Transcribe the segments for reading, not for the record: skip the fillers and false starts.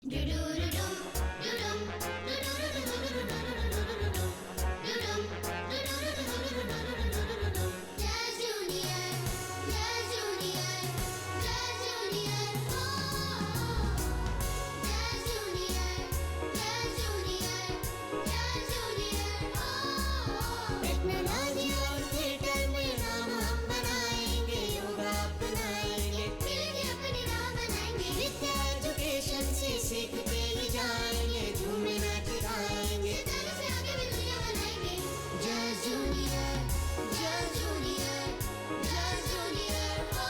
Technology और theatre में नाम हम बनाएंगे, योगा अपनाएंगे, मिलके अपनी राह बनाएंगे, विद्या एजुकेशन से सीखते ही जाएंगे, झूमे नाच गाएंगे, सितारों से आगे भी दुनिया बनाएंगे। जय जूनियर, जय जूनियर, जय जूनियर, ओ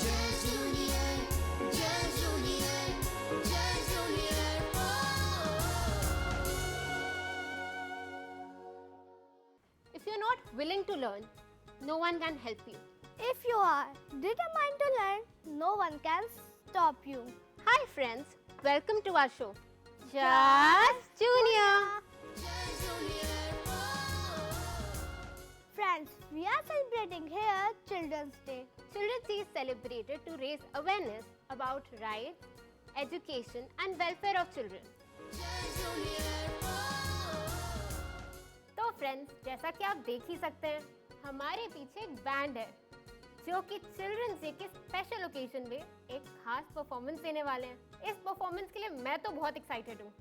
जय जूनियर, जय जूनियर, जय जूनियर, ओ। If you're not willing to learn, no one can help you. If you are determined to learn, no one can stop you. Hi friends, welcome to our show, Just Junior. Friends, we are celebrating here Children's Day. Children's Day is celebrated to raise awareness about rights, education and welfare of children. तो friends, जैसा कि आप देख ही सकते हैं, हमारे पीछे एक बैंड है जो कि चिल्ड्रंस डे के स्पेशल ओकेजन में एक खास परफॉर्मेंस देने वाले हैं। इस परफॉर्मेंस के लिए मैं तो बहुत एक्साइटेड हूँ।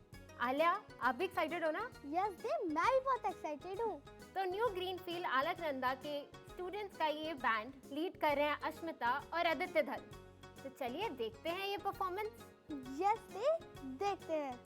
आलिया, आप भी एक्साइटेड हो ना? यस दे, मैं भी बहुत एक्साइटेड हूँ। तो न्यू ग्रीनफील्ड अलकनंदा के स्टूडेंट्स का ये बैंड लीड कर रहे हैं अश्मिता और आदित्य धल। तो चलिए देखते हैं ये परफॉर्मेंस। यस दे, देखते हैं।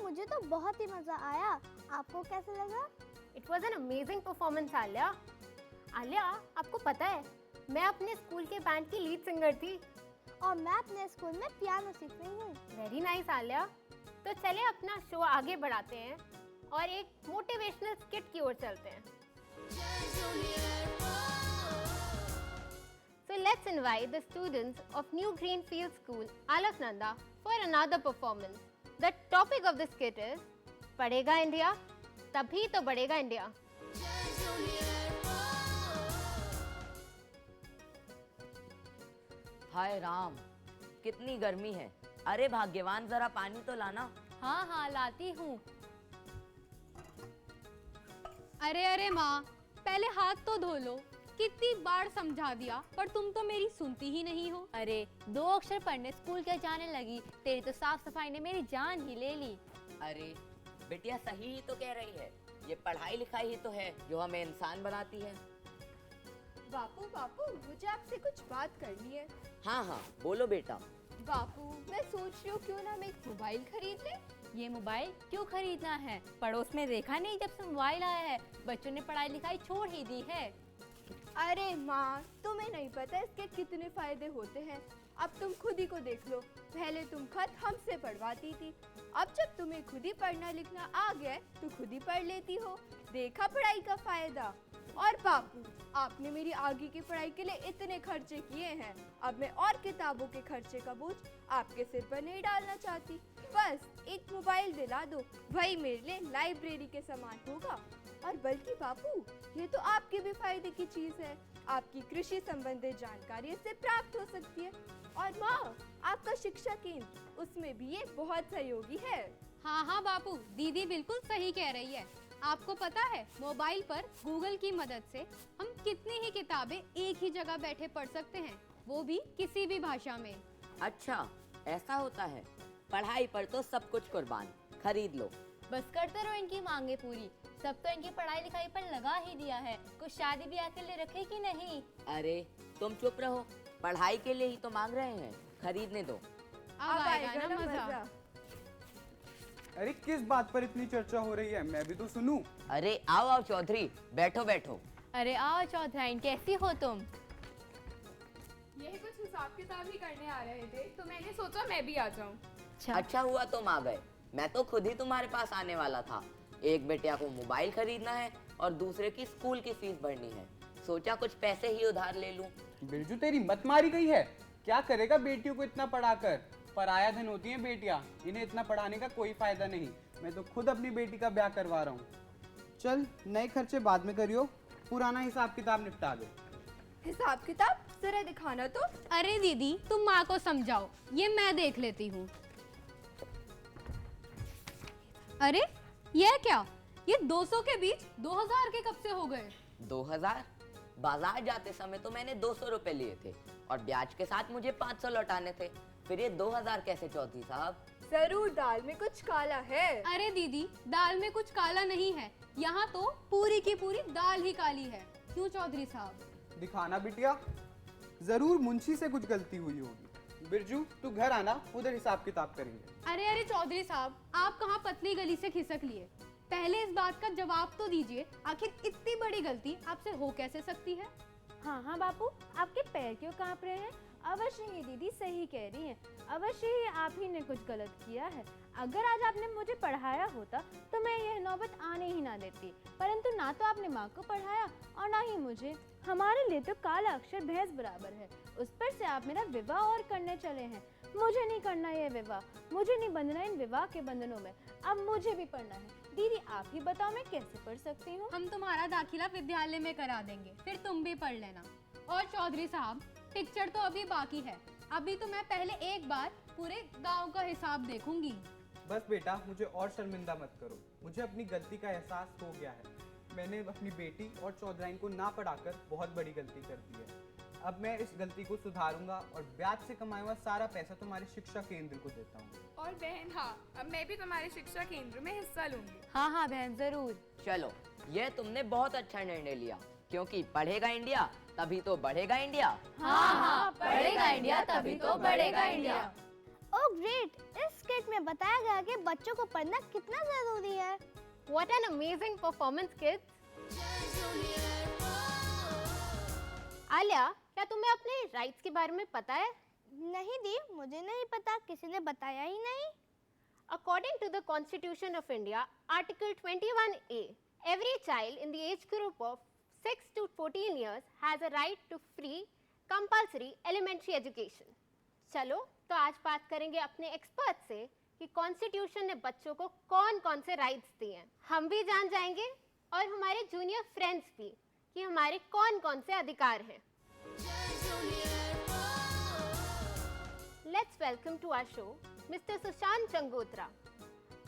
मुझे तो बहुत ही मजा आया। आपको कैसा लगा? It was an amazing performance Alia. Alia, आपको पता है मैं अपने स्कूल के बैंड की लीड सिंगर थी। और मैं अपने स्कूल में पियानो सीख रही हूँ। Very nice Alia. तो चले अपना शो आगे बढ़ाते हैं और एक मोटिवेशनल स्किट की ओर चलते हैं। So let's invite the students of New Greenfield School, Alaknanda, for another performance. The topic of the skit is पढ़ेगा इंडिया तभी तो बढ़ेगा इंडिया। हाय राम, कितनी गर्मी है। अरे भाग्यवान, जरा पानी तो लाना। हाँ हाँ लाती हूँ। अरे अरे माँ, पहले हाथ तो धो लो। कितनी बार समझा दिया पर तुम तो मेरी सुनती ही नहीं हो। अरे 2 अक्षर पढ़ने स्कूल क्या जाने लगी, तेरी तो साफ सफाई ने मेरी जान ही ले ली। अरे बिटिया सही ही तो कह रही है, ये पढ़ाई लिखाई ही तो है जो हमें इंसान बनाती है। बापू बापू, मुझे आपसे कुछ बात करनी है। हाँ हाँ बोलो बेटा। बापू, मैं सोच रही हूँ क्यों ना हम एक मोबाइल खरीद लें। ये मोबाइल क्यों खरीदना है? पड़ोस में देखा नहीं जब से मोबाइल आया है बच्चों ने पढ़ाई लिखाई छोड़ ही दी है। अरे माँ, तुम्हें नहीं पता इसके कितने फायदे होते हैं। अब तुम खुद ही को देख लो, पहले तुम खत हमसे पढ़वाती थी, अब जब तुम्हें खुद ही पढ़ना लिखना आ गया तो खुद ही पढ़ लेती हो। देखा पढ़ाई का फायदा। और बापू, आपने मेरी आगे की पढ़ाई के लिए इतने खर्चे किए हैं, अब मैं और किताबों के खर्चे का बोझ आपके सिर पर नहीं डालना चाहती। बस एक मोबाइल दिला दो, वही मेरे लिए लाइब्रेरी के समान होगा। और बल्कि बापू, ये तो आपके भी फायदे की चीज है, आपकी कृषि संबंधित जानकारी इससे प्राप्त हो सकती है। और माँ, आपका शिक्षा केंद्र, उसमें भी ये बहुत सहयोगी है। हाँ हाँ बापू, दीदी बिल्कुल सही कह रही है। आपको पता है मोबाइल पर गूगल की मदद से हम कितनी ही किताबें एक ही जगह बैठे पढ़ सकते हैं, वो भी किसी भी भाषा में। अच्छा ऐसा होता है, पढ़ाई पर तो सब कुछ कुर्बान, खरीद लो। बस करते रहो इनकी मांगे पूरी। सब तो इनकी पढ़ाई लिखाई पर लगा ही दिया है, कुछ शादी ब्याह के लिए रखे कि नहीं? अरे तुम चुप रहो, पढ़ाई के लिए ही तो मांग रहे हैं, खरीदने दो। अब आएगा ना मजा। अरे किस बात पर इतनी चर्चा हो रही है, मैं भी तो सुनूं। अरे आओ आओ चौधरी, बैठो बैठो। अरे आओ चौधराइन, कैसी हो तुम? यही कुछ हिसाब किताब ही करने आ रहे थे, तो मैंने सोचा मैं भी आ जाऊं। अच्छा हुआ तुम आ गए, मैं तो खुद ही तुम्हारे पास आने वाला था। एक बेटिया को मोबाइल खरीदना है और दूसरे की स्कूल की फीस भरनी है, सोचा कुछ पैसे ही उधार ले लूं। बिरजू तेरी मत मारी गई है, क्या करेगा बेटियों को इतना पढ़ाकर, पराया धन होती हैं बेटियां, इन्हें इतना पढ़ाने का कोई फायदा नहीं। मैं तो खुद अपनी बेटी का ब्याह करवा रहा हूँ। चल नए खर्चे बाद में करियो, पुराना हिसाब किताब निपटा दो। हिसाब किताब जरा दिखाना तो। अरे दीदी तुम माँ को समझाओ, ये मैं देख लेती हूँ। अरे ये क्या, ये 200 के बीच 2000 के कब से हो गए? 2000? बाजार जाते समय तो मैंने 200 रुपए लिए थे और ब्याज के साथ मुझे 500 लौटाने थे, फिर ये 2000 कैसे चौधरी साहब? जरूर दाल में कुछ काला है। अरे दीदी दाल में कुछ काला नहीं है, यहाँ तो पूरी की पूरी दाल ही काली है। क्यों चौधरी साहब? दिखाना बिटिया, जरूर मुंशी से कुछ गलती हुई होगी। बिरजू तू घर आना, उधर हिसाब किताब करेंगे। अरे अरे चौधरी साहब, आप कहाँ पतली गली से खिसक लिए? पहले इस बात का जवाब तो दीजिए, आखिर इतनी बड़ी गलती आपसे हो कैसे सकती है? हाँ हाँ बापू, आपके पैर क्यों कांप रहे हैं? अवश्य ही दीदी सही कह रही हैं, अवश्य ही आप ही ने कुछ गलत किया है। अगर आज आपने मुझे पढ़ाया होता तो मैं यह नौबत आने ही ना देती, परंतु ना तो आपने माँ को पढ़ाया और ना ही मुझे। हमारे लिए तो काला अक्षर भैंस बराबर है, उस पर से आप मेरा विवाह और करने चले हैं। मुझे नहीं करना ये विवाह, मुझे नहीं बंधना इन विवाह के बंधनों में। अब मुझे भी पढ़ना है। दीदी आप ही बताओ मैं कैसे पढ़ सकती हूँ? हम तुम्हारा दाखिला विद्यालय में करा देंगे, फिर तुम भी पढ़ लेना। और चौधरी साहब, पिक्चर तो अभी बाकी है, अभी तो मैं पहले एक बार पूरे गांव का हिसाब देखूंगी। बस बेटा मुझे और शर्मिंदा मत करो, मुझे अपनी गलती का एहसास हो गया है। मैंने अपनी बेटी और चौधराइन को ना पढ़ाकर बहुत बड़ी गलती कर दी है। अब मैं इस गलती को सुधारूंगा और ब्याज से कमाया हुआ सारा पैसा तुम्हारे शिक्षा केंद्र को देता हूँ। और बहन हाँ, अब मैं भी तुम्हारे शिक्षा केंद्र में हिस्सा लूंगी। हाँ हाँ बहन जरूर। चलो ये तुमने बहुत अच्छा निर्णय लिया, क्योंकि पढ़ेगा इंडिया तभी तो बढ़ेगा इंडिया। हाँ हाँ, पढ़ेगा इंडिया तभी तो बढ़ेगा इंडिया। ओह ग्रेट, इस स्किट में बताया गया कि बच्चों को पढ़ना कितना जरूरी है। What an amazing performance, kids! Alia, क्या तुम्हें अपने राइट्स के बारे में पता है? नहीं दी, मुझे नहीं पता, किसी ने बताया ही नहीं। According to the Constitution of India, Article 21A, every child in the age group of 6 to 14 years has a right to free, compulsory elementary education. चलो, तो आज बात करेंगे अपने एक्सपर्ट से कि कॉन्स्टिट्यूशन ने बच्चों को कौन कौन से राइट्स दिए हैं। हम भी जान जाएंगे और हमारे जूनियर फ्रेंड्स भी कि हमारे कौन कौन से अधिकार हैं। Let's welcome to our show Mr. Sushant Changotra,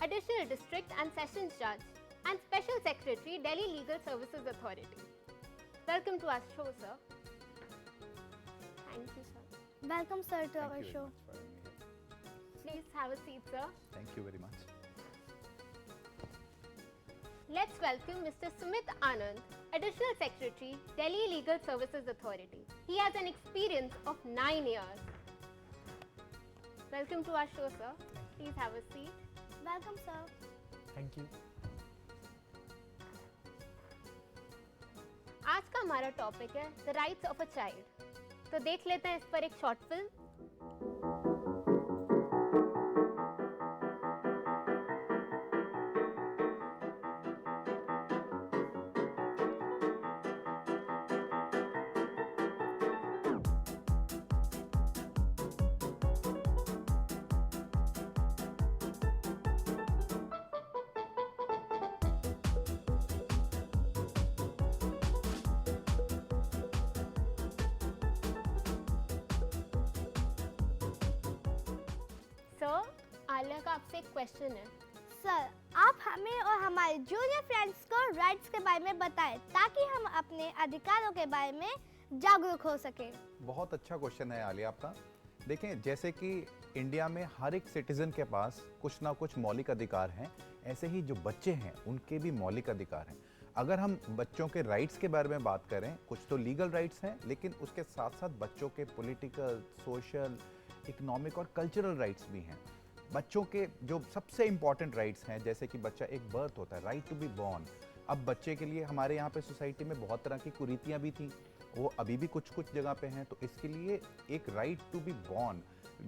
Additional District and Sessions Judge and Special Secretary, Delhi Legal Services Authority. Welcome to our show, sir. Thank you, sir. Welcome sir to our show. Please have a seat, sir. Thank you very much. Let's welcome Mr. Sumit Anand, Additional Secretary, Delhi Legal Services Authority. He has an experience of 9 years. Welcome to our show, sir. Please have a seat. Welcome sir. Thank you. आज का हमारा topic है the rights of a child. तो देख लेते हैं इस पर एक शॉर्ट फिल्म। सर, आलिया का आपसे एक क्वेश्चन है। सर आप हमें और हमारे जूनियर फ्रेंड्स को राइट्स के बारे में बताएं ताकि हम अपने अधिकारों के बारे में जागरूक हो सकें। बहुत अच्छा क्वेश्चन है आलिया आपका। देखें, जैसे कि इंडिया में हर एक सिटीजन के पास कुछ ना कुछ मौलिक अधिकार हैं, ऐसे ही जो बच्चे हैं उनके भी मौलिक अधिकार हैं। अगर हम बच्चों के राइट्स के बारे में बात करें, कुछ तो लीगल राइट्स हैं, लेकिन उसके साथ साथ बच्चों के पॉलिटिकल, सोशल, इकोनॉमिक और कल्चरल राइट्स भी हैं। बच्चों के जो सबसे इम्पॉर्टेंट राइट्स हैं, जैसे कि बच्चा एक बर्थ होता है, राइट टू बी बॉर्न। अब बच्चे के लिए हमारे यहाँ पे सोसाइटी में बहुत तरह की कुरीतियाँ भी थी, वो अभी भी कुछ कुछ जगह पे हैं, तो इसके लिए एक right to be born,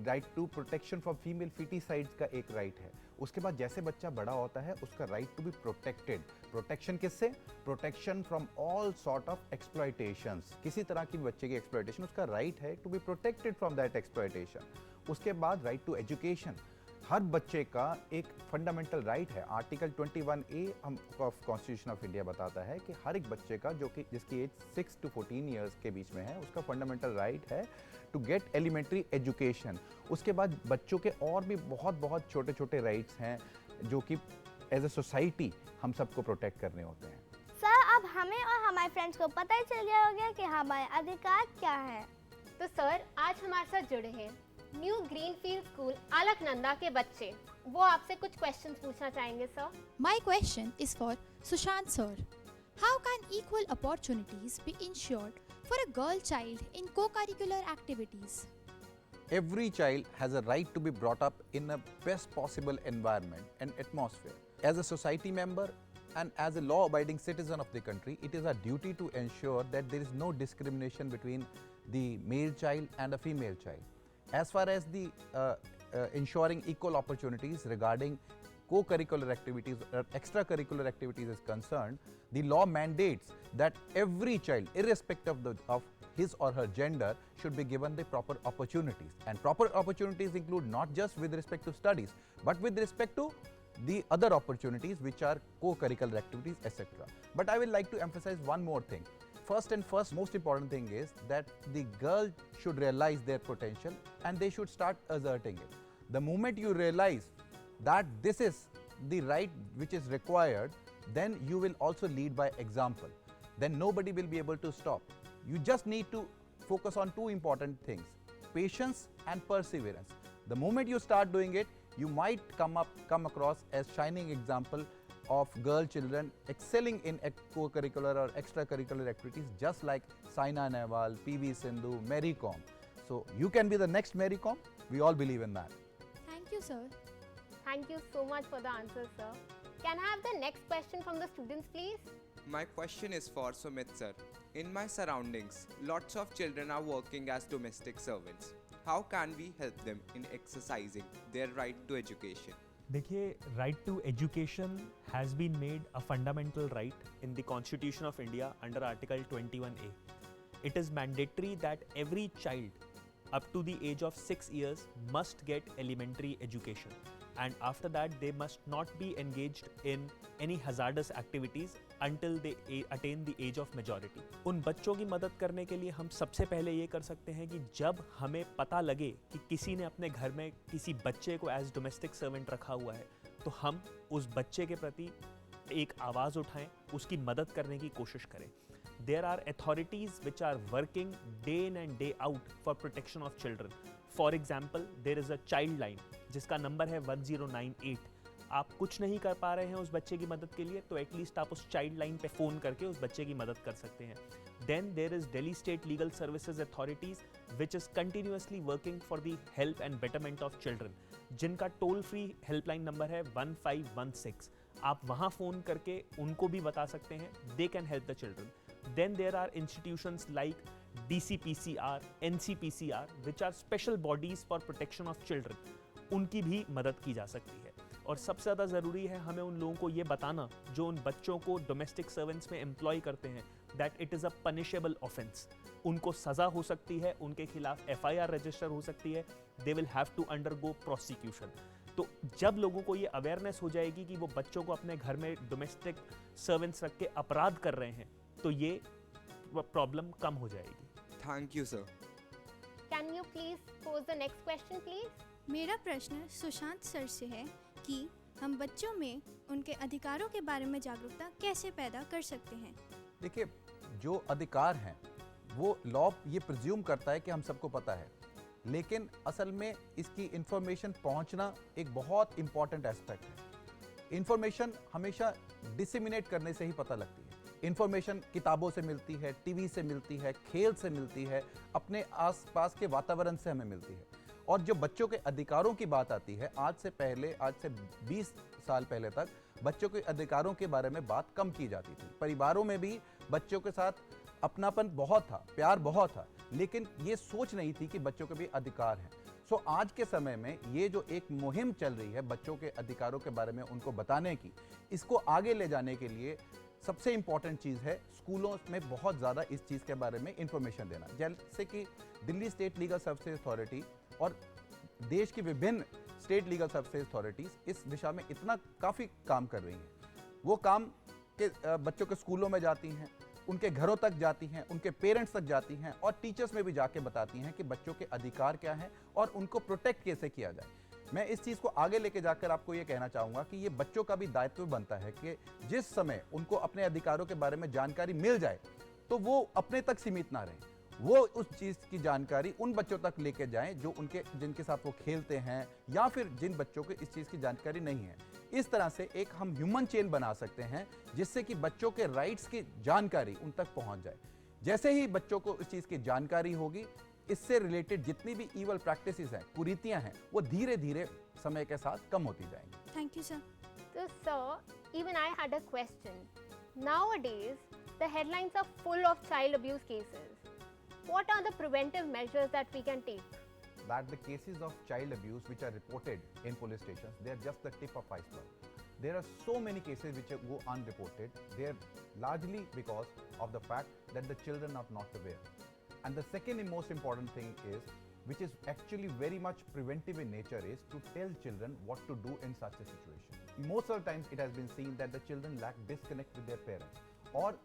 right to protection from female foeticides का एक राइट है। उसके बाद जैसे बच्चा बड़ा होता है उसका right to be protected. Protection किससे? Protection from all sort of exploitations. किसी तरह की बच्चे की एक्सप्लॉयटेशन, उसका राइट है to be protected from that exploitation. उसके बाद राइट टू एजुकेशन, हर बच्चे का एक फंडामेंटल राइट है। Article 21A of constitution of India बताता है कि हर एक बच्चे का जो कि जिसकी एज 6 to 14 ईयर्स के बीच में है, उसका फंडामेंटल राइट है टू गेट एलिमेंट्री एजुकेशन। उसके बाद बच्चों के और भी बहुत छोटे छोटे राइट्स हैं जो कि एज ए सोसाइटी हम सबको प्रोटेक्ट करने होते हैं। सर, अब हमें और हमारे फ्रेंड्स को पता ही चल गया होगा कि हमारे अधिकार क्या है। तो सर, आज हमारे साथ जुड़े हैं न्यू ग्रीनफील्ड स्कूल अलकनंदा के बच्चे। वो आपसे कुछ क्वेश्चंस पूछना चाहेंगे sir. My question is for Sushant sir. How can equal opportunities be ensured for a girl child in co-curricular activities? Every child has a right to be brought up in a best possible environment and atmosphere. As a society member and as a law-abiding citizen of the country, it is our duty to ensure that there is no discrimination between the male child and a female child. As far as the ensuring equal opportunities regarding co-curricular activities or extracurricular activities is concerned, the law mandates that every child, irrespective of his or her gender, should be given the proper opportunities. And proper opportunities include not just with respect to studies, but with respect to the other opportunities which are co-curricular activities, etc. But I will like to emphasize one more thing. First, most important thing is that the girl should realize their potential and they should start asserting it. The moment you realize that this is the right which is required, then you will also lead by example. Then nobody will be able to stop. You just need to focus on two important things: patience and perseverance. The moment you start doing it, you might come across as shining example of girl children excelling in co-curricular or extracurricular activities, just like Saina Nehwal, PV Sindhu, Mary Kom. So you can be the next Mary Kom. We all believe in that. Thank you, sir. Thank you so much for the answers, sir. Can I have the next question from the students, please? My question is for Sumit sir. In my surroundings, lots of children are working as domestic servants. How can we help them in exercising their right to education? देखिए, right to education has been made a fundamental right in the constitution of India under article 21A. It is mandatory that every child up to the age of 6 years must get elementary education, and after that they must not be engaged in any hazardous activities until they attain the age of majority. उन बच्चों की मदद करने के लिए हम सबसे पहले ये कर सकते हैं कि जब हमें पता लगे कि किसी ने अपने घर में किसी बच्चे को एज डोमेस्टिक सर्वेंट रखा हुआ है, तो हम उस बच्चे के प्रति एक आवाज़ उठाएं, उसकी मदद करने की कोशिश करें. There are authorities which are working day in and day out for protection of children. For example, there is a child line जिसका नंबर है 1098. आप कुछ नहीं कर पा रहे हैं उस बच्चे की मदद के लिए, तो एटलीस्ट आप उस चाइल्ड लाइन पे फ़ोन करके उस बच्चे की मदद कर सकते हैं. Then there is Delhi State Legal Services Authorities which is continuously working for the help and betterment of children, जिनका टोल फ्री हेल्पलाइन नंबर है 1516. आप वहाँ फ़ोन करके उनको भी बता सकते हैं. They can help the children. Then there are institutions like DCPCR, NCPCR, which are special bodies for protection of children. उनकी भी मदद की जा सकती है. और सबसे ज़्यादा ज़रूरी है हमें उन लोगों को ये बताना जो उन बच्चों को डोमेस्टिक सर्वेंट्स में एम्प्लॉय करते हैं, that it is a punishable offence. उनको सज़ा हो सकती है, उनके खिलाफ FIR रजिस्टर हो सकती है, they will have to undergo prosecution. तो जब लोगों को ये अवेयरनेस हो जाएगी कि वो बच्चों को अपने घर में डोमेस्टिक सर्वेंट्स रख के अपराध कर रहे हैं, तो ये प्रॉब्लम कम हो जाएगी. Thank you, sir. Can you please pose the next question, please? मेरा प्रश्न सुशांत सर से है कि हम बच्चों में उनके अधिकारों के बारे में जागरूकता कैसे पैदा कर सकते हैं. देखिए, जो अधिकार हैं वो लॉ ये प्रिज्यूम करता है कि हम सबको पता है, लेकिन असल में इसकी इंफॉर्मेशन पहुंचना एक बहुत इंपॉर्टेंट एस्पेक्ट है। इंफॉर्मेशन हमेशा डिसेमिनेट करने से ही पता लगती है। इंफॉर्मेशन किताबों से मिलती है, टीवी से मिलती है, खेल से मिलती है, अपने आसपास के वातावरण से हमें मिलती है। और जो बच्चों के अधिकारों की बात आती है, आज से 20 साल पहले तक बच्चों के अधिकारों के बारे में बात कम की जाती थी। परिवारों में भी बच्चों के साथ अपनापन बहुत था, प्यार बहुत था, लेकिन ये सोच नहीं थी कि बच्चों के भी अधिकार हैं। सो आज के समय में ये जो एक मुहिम चल रही है बच्चों के अधिकारों के बारे में उनको बताने की, इसको आगे ले जाने के लिए सबसे इंपॉर्टेंट चीज़ है स्कूलों में बहुत ज़्यादा इस चीज़ के बारे में इंफॉर्मेशन देना। जैसे कि Delhi state legal services authority और देश की विभिन्न स्टेट लीगल सर्विसेज अथॉरिटीज़ इस दिशा में इतना काफ़ी काम कर रही हैं। वो काम के बच्चों के स्कूलों में जाती हैं, उनके घरों तक जाती हैं, उनके पेरेंट्स तक जाती हैं और टीचर्स में भी जाके बताती हैं कि बच्चों के अधिकार क्या हैं और उनको प्रोटेक्ट कैसे किया जाए। मैं इस चीज़ को आगे लेके जाकर आपको ये कहना चाहूँगा कि ये बच्चों का भी दायित्व बनता है कि जिस समय उनको अपने अधिकारों के बारे में जानकारी मिल जाए तो वो अपने तक सीमित ना रहें, वो उस चीज़ की जानकारी उन बच्चों तक लेके जाएं जो जिनके साथ वो खेलते हैं या फिर जिन बच्चों को इस चीज़ की जानकारी नहीं है। इस तरह से एक हम ह्यूमन चेन बना सकते हैं जिससे कि बच्चों के राइट्स की जानकारी उन तक पहुंच जाए। जैसे ही बच्चों को इस चीज़ की जानकारी होगी, इससे रिलेटेड जितनी भी ईवल प्रैक्टिसेस हैं, कुरीतियां हैं, वो धीरे धीरे समय के साथ कम होती जाएंगी। Thank you sir. So, sir, even I had a question. Nowadays, the headlines are full of child abuse cases. What are the preventive measures that we can take? That the cases of child abuse which are reported in police stations, they are just the tip of iceberg. There are so many cases which go unreported. They are largely because of the fact that the children are not aware. And the second and most important thing is, which is actually very much preventive in nature, is to tell children what to do in such a situation. Most of the times it has been seen that the children lack disconnect with their parents, और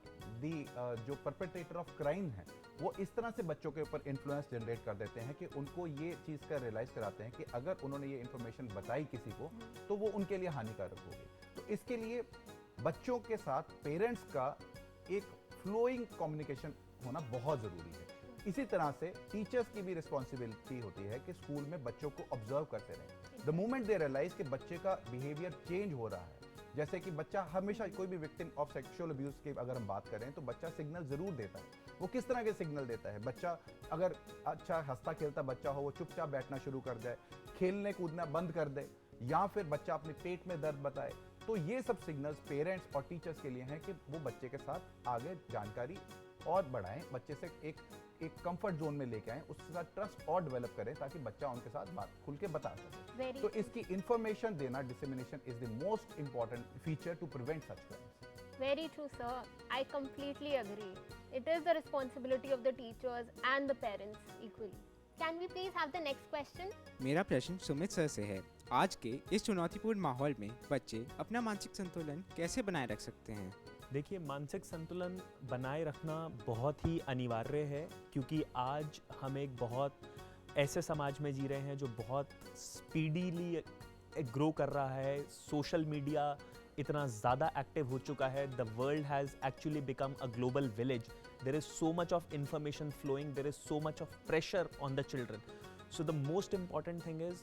जो perpetrator of crime है वो इस तरह से बच्चों के ऊपर इन्फ्लुएंस जनरेट कर देते हैं कि उनको ये चीज़ का रियलाइज कराते हैं कि अगर उन्होंने ये इन्फॉर्मेशन बताई किसी को तो वो उनके लिए हानिकारक होगी। तो इसके लिए बच्चों के साथ पेरेंट्स का एक फ्लोइंग कम्युनिकेशन होना बहुत ज़रूरी है। इसी तरह से टीचर्स की भी रिस्पॉन्सिबिलिटी होती है कि स्कूल में बच्चों को ऑब्जर्व करते रहें। द मोमेंट दे रियलाइज कि बच्चे का बिहेवियर चेंज हो रहा है, जैसे कि बच्चा हमेशा कोई भी विक्टिम ऑफ सेक्सुअल अब्यूज की अगर हम बात करें तो बच्चा सिग्नल ज़रूर देता है। वो किस तरह के सिग्नल देता है? बच्चा अगर अच्छा हंसता खेलता बच्चा हो, वो चुपचाप बैठना शुरू कर जाए, खेलने कूदना बंद कर दे, या फिर बच्चा अपने पेट में दर्द बताए, तो ये सब सिग्नल्स पेरेंट्स और टीचर्स के लिए हैं कि वो बच्चे के साथ आगे जानकारी और बढ़ाएं, बच्चे से एक कंफर्ट जोन में लेके आएं, उसके साथ ट्रस्ट और डेवलप करें ताकि बच्चा उनके साथ बात खुल के बता सके। तो इसकी इंफॉर्मेशन देना, dissemination is the most important feature to prevent such crimes. Very true, sir. I completely agree. It is the responsibility of the teachers and the parents equally. Can we please have the next question? मेरा प्रश्न Sumit sir से है। आज के इस चुनौतीपूर्ण माहौल में बच्चे अपना मानसिक संतुलन कैसे बनाए रख सकते हैं? देखिए, मानसिक संतुलन बनाए रखना बहुत ही अनिवार्य है, क्योंकि आज हम एक बहुत ऐसे समाज में जी रहे हैं जो बहुत स्पीडीली ग्रो कर रहा है। सोशल मीडिया इतना ज़्यादा एक्टिव हो चुका है। The world has actually become a global village. There is so much of information flowing, there is so much of pressure on the children. So the most important thing is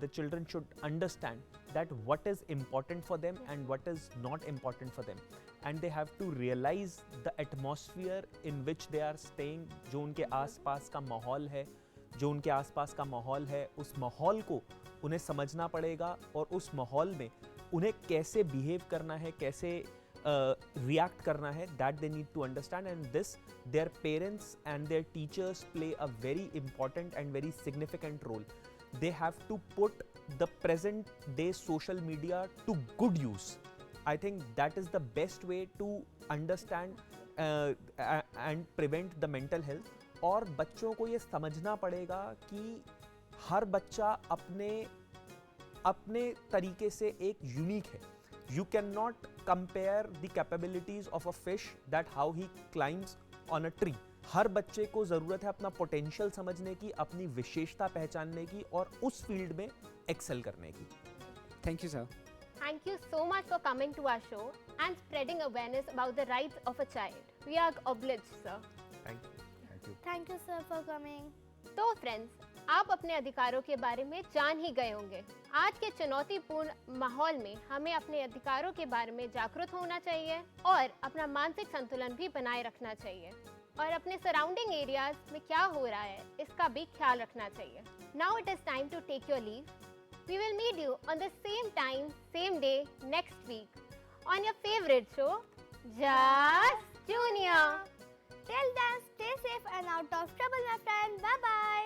the children should understand that what is important for them and what is not important for them, and they have to realize the atmosphere in which they are staying. जो उनके आसपास का माहौल है, उस माहौल को उन्हें समझना पड़ेगा और उस माहौल में उन्हें कैसे बिहेव करना है, कैसे react करना है, that they need to understand, and this their parents and their teachers play a very important and very significant role. They have to put the present day social media to good use. I think that is the best way to understand and prevent the mental health. और बच्चों को ये समझना पड़ेगा कि हर बच्चा अपने तरीके से एक यूनिक है. You cannot compare the capabilities of a fish that how he climbs on a tree. हर बच्चे को ज़रूरत है अपना पोटेंशियल समझने की, अपनी विशेषता पहचानने की और उस फील्ड में एक्सेल करने की. Thank you, sir. Thank you so much for coming to our show and spreading awareness about the rights of a child. We are obliged, sir. Thank you. Thank you, sir, for coming. तो friends, आप अपने अधिकारों के बारे में जान ही गए होंगे। आज के चुनौतीपूर्ण माहौल में हमें अपने अधिकारों के बारे में जागरूक होना चाहिए और अपना मानसिक संतुलन भी बनाए रखना चाहिए और अपने सराउंडिंग एरियाज में क्या हो रहा है इसका भी ख्याल रखना चाहिए। Now it is time to take your leave. We will meet you on the same time, same day next week on your favorite show, Just Junior. Till then, stay safe and out of trouble, my friend. Bye bye.